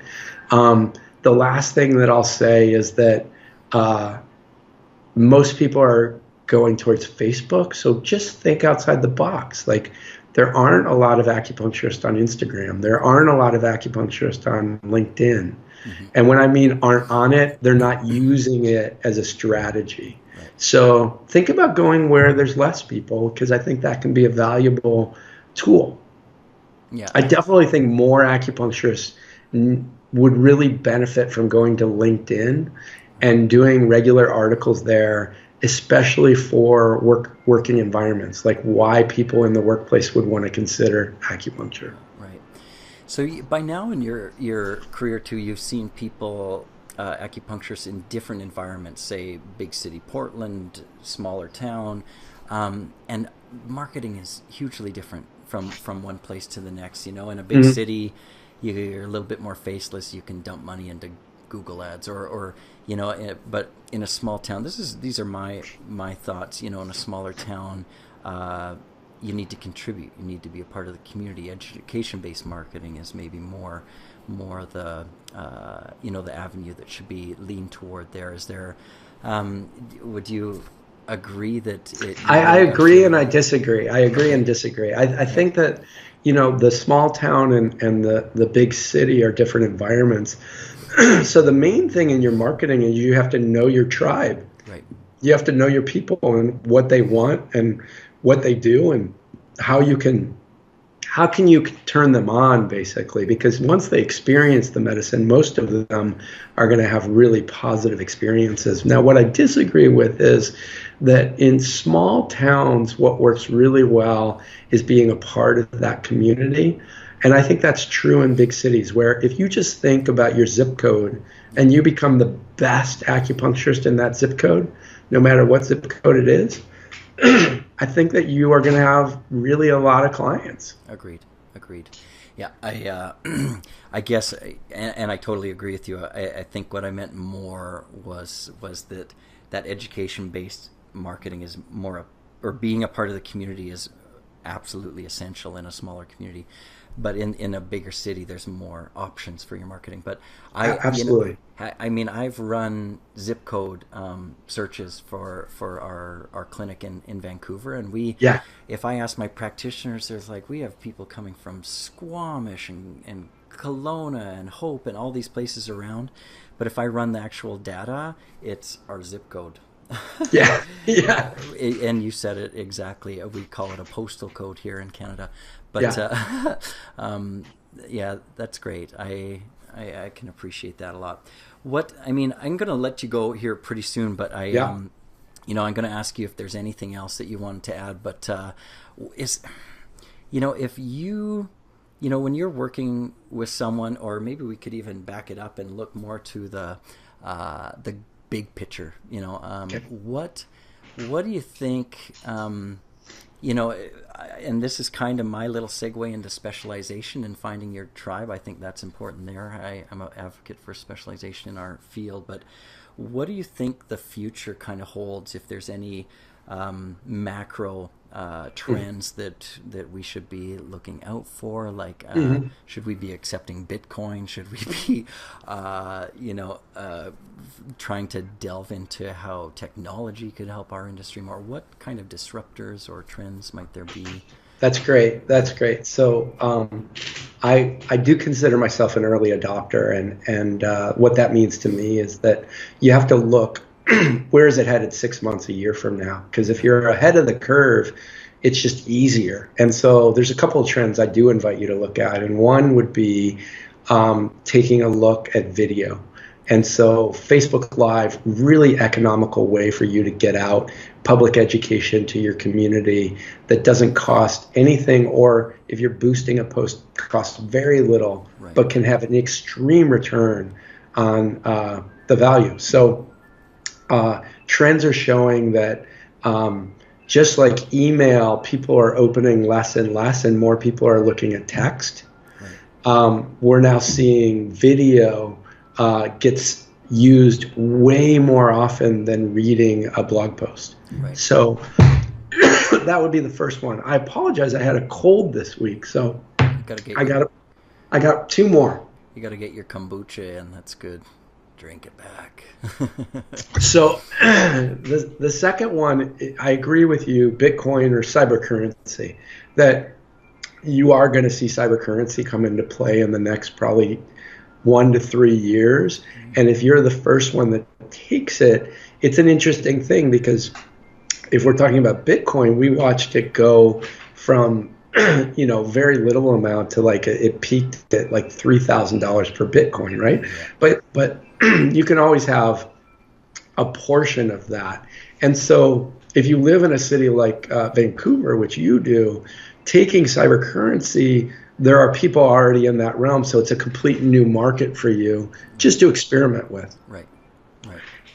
The last thing that I'll say is that most people are going towards Facebook. So just think outside the box. Like, there aren't a lot of acupuncturists on Instagram. There aren't a lot of acupuncturists on LinkedIn. Mm-hmm. And when I mean aren't on it, they're not using it as a strategy. Right. So think about going where there's less people, because I think that can be a valuable tool. Yeah. I definitely think more acupuncturists would really benefit from going to LinkedIn and doing regular articles there, especially for working environments, like why people in the workplace would want to consider acupuncture. Right. So by now in your career too, you've seen people, acupuncturists in different environments, say big city Portland, smaller town, and marketing is hugely different from one place to the next. In a big city, you're a little bit more faceless. You can dump money into Google ads or but in a small town, these are my thoughts. In a smaller town, you need to contribute. You need to be a part of the community. Education-based marketing is maybe more the the avenue that should be leaned toward there. Is there? Would you agree that I agree and I disagree. I agree and disagree. I think that the small town and the big city are different environments. So the main thing in your marketing is you have to know your tribe. Right. You have to know your people and what they want and what they do and how can you turn them on, basically, because once they experience the medicine, most of them are going to have really positive experiences. Now, what I disagree with is that in small towns, what works really well is being a part of that community. And I think that's true in big cities, where if you just think about your zip code and you become the best acupuncturist in that zip code, no matter what zip code it is, I think that you are going to have really a lot of clients. Agreed. Yeah, I guess, and I totally agree with you. I think what I meant more was that education-based marketing is more, or being a part of the community is absolutely essential in a smaller community. But in a bigger city, there's more options for your marketing. But Absolutely. I've run zip code searches for our clinic in Vancouver, and if I ask my practitioners, there's we have people coming from Squamish and Kelowna and Hope and all these places around. But if I run the actual data, it's our zip code. Yeah. And you said it exactly. We call it a postal code here in Canada. But that's great. I can appreciate that a lot. I'm going to let you go here pretty soon, but I'm going to ask you if there's anything else that you wanted to add. But if you, when you're working with someone, or maybe we could even back it up and look more to the big picture, okay. What do you think, and this is kind of my little segue into specialization and finding your tribe. I think that's important there. I'm an advocate for specialization in our field, but what do you think the future kind of holds, if there's any macro trends that we should be looking out for? Should we be accepting Bitcoin? Should we be, trying to delve into how technology could help our industry more? What kind of disruptors or trends might there be? That's great. So I do consider myself an early adopter, and what that means to me is that you have to look, where is it headed 6 months, a year from now? Because if you're ahead of the curve, it's just easier. And so there's a couple of trends I do invite you to look at, and one would be taking a look at video. And so Facebook Live, really economical way for you to get out public education to your community that doesn't cost anything, or if you're boosting a post, costs very little, right, but can have an extreme return on the value. So trends are showing that just like email, people are opening less and less, and more people are looking at text. Right. We're now seeing video gets used way more often than reading a blog post. Right. So that would be the first one. I apologize. I had a cold this week, so I got two more. You got to get your kombucha in. That's good. Drink it back. So the second one, I agree with you, Bitcoin or cybercurrency, that you are going to see cybercurrency come into play in the next probably 1 to 3 years. And if you're the first one that takes it, it's an interesting thing, because if we're talking about Bitcoin, we watched it go from very little amount to like it peaked at like $3,000 per Bitcoin, right? Yeah. But you can always have a portion of that. And so if you live in a city like Vancouver, which you do, taking cybercurrency, there are people already in that realm, so it's a complete new market for you just to experiment with. Right.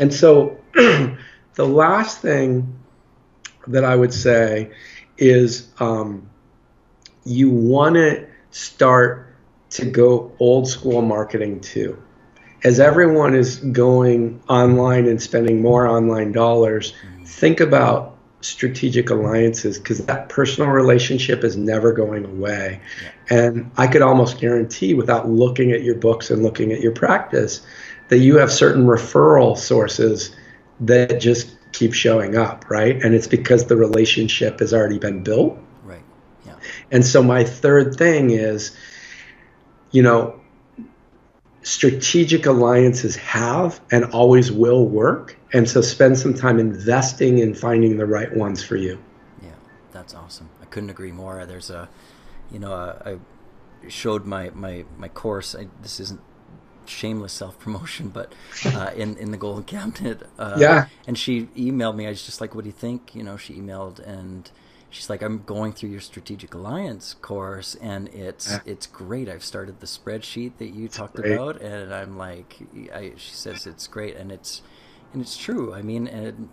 And so the last thing that I would say is you want to start to go old school marketing too. As everyone is going online and spending more online dollars, think about strategic alliances, because that personal relationship is never going away. Yeah. And I could almost guarantee, without looking at your books and looking at your practice, that you have certain referral sources that just keep showing up, right? And it's because the relationship has already been built. Right. Yeah. And so my third thing is, strategic alliances have and always will work. And so spend some time investing in finding the right ones for you. Yeah, that's awesome. I couldn't agree more. There's I showed my course. This isn't shameless self-promotion, but in the Golden Cabinet. Yeah. And she emailed me. I was just like, what do you think? She emailed and she's like, I'm going through your Strategic Alliance course, and it's great. I've started the spreadsheet that you talked about, and I'm like, she says it's great, and it's true. I mean,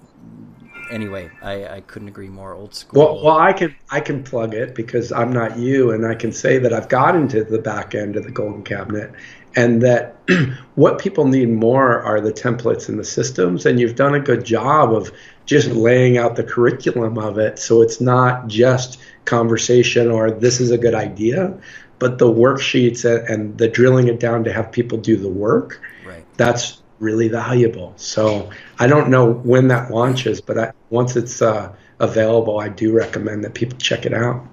anyway, I couldn't agree more. Old school. Well, I can plug it, because I'm not you, and I can say that I've got into the back end of the Golden Cabinet, and that what people need more are the templates and the systems, and you've done a good job of just laying out the curriculum of it, so it's not just conversation or this is a good idea, but the worksheets and the drilling it down to have people do the work. Right. That's really valuable. So I don't know when that launches, but once it's available, I do recommend that people check it out.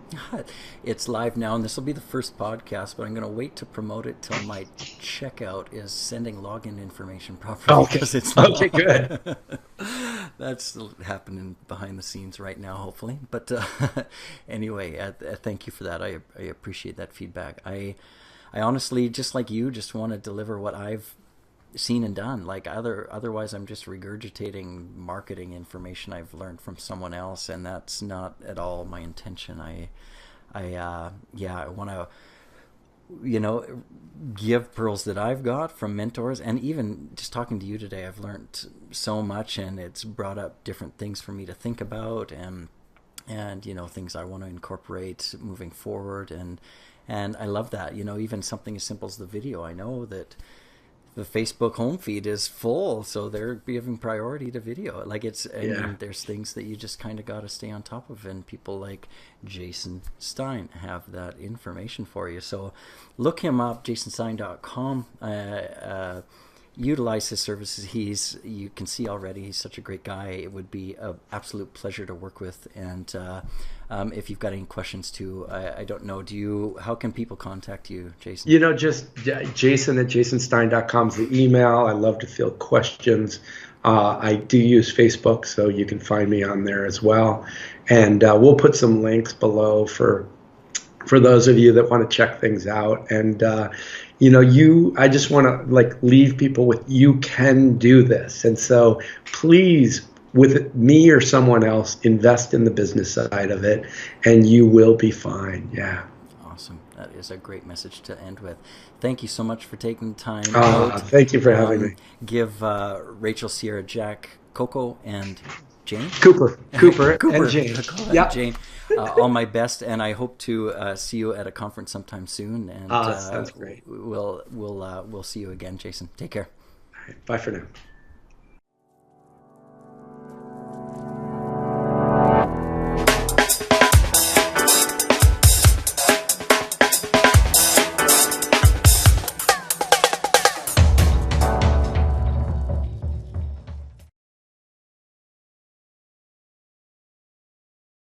It's live now, and this will be the first podcast, but I'm going to wait to promote it till my checkout is sending login information properly. Okay, it's okay, good. That's happening behind the scenes right now, hopefully. But anyway, thank you for that. I appreciate that feedback. I honestly, just like you, just want to deliver what I've seen and done. Like otherwise I'm just regurgitating marketing information I've learned from someone else, and that's not at all my intention. I want to give pearls that I've got from mentors, and even just talking to you today, I've learned so much, and it's brought up different things for me to think about, and things I want to incorporate moving forward, and I love that. Even something as simple as the video. I know that the Facebook home feed is full, so they're giving priority to video. Like I mean, there's things that you just kind of got to stay on top of, and people like Jason Stein have that information for you. So look him up, jasonstein.com. Utilize his services. You can see already he's such a great guy. It would be an absolute pleasure to work with. And if you've got any questions too, I don't know. How can people contact you, Jason? Just Jason at jasonstein.com is the email. I love to field questions. I do use Facebook, so you can find me on there as well. And we'll put some links below for those of you that want to check things out. And I just want to leave people with, you can do this. And so please, with me or someone else, invest in the business side of it, and you will be fine. Yeah. Awesome. That is a great message to end with. Thank you so much for taking the time Thank you for having me. Give Rachel, Sierra, Jack, Coco, and Jane? Cooper, and Jane. Yeah. Jane. All my best, and I hope to see you at a conference sometime soon. And sounds great. We'll see you again, Jason. Take care. All right, bye for now.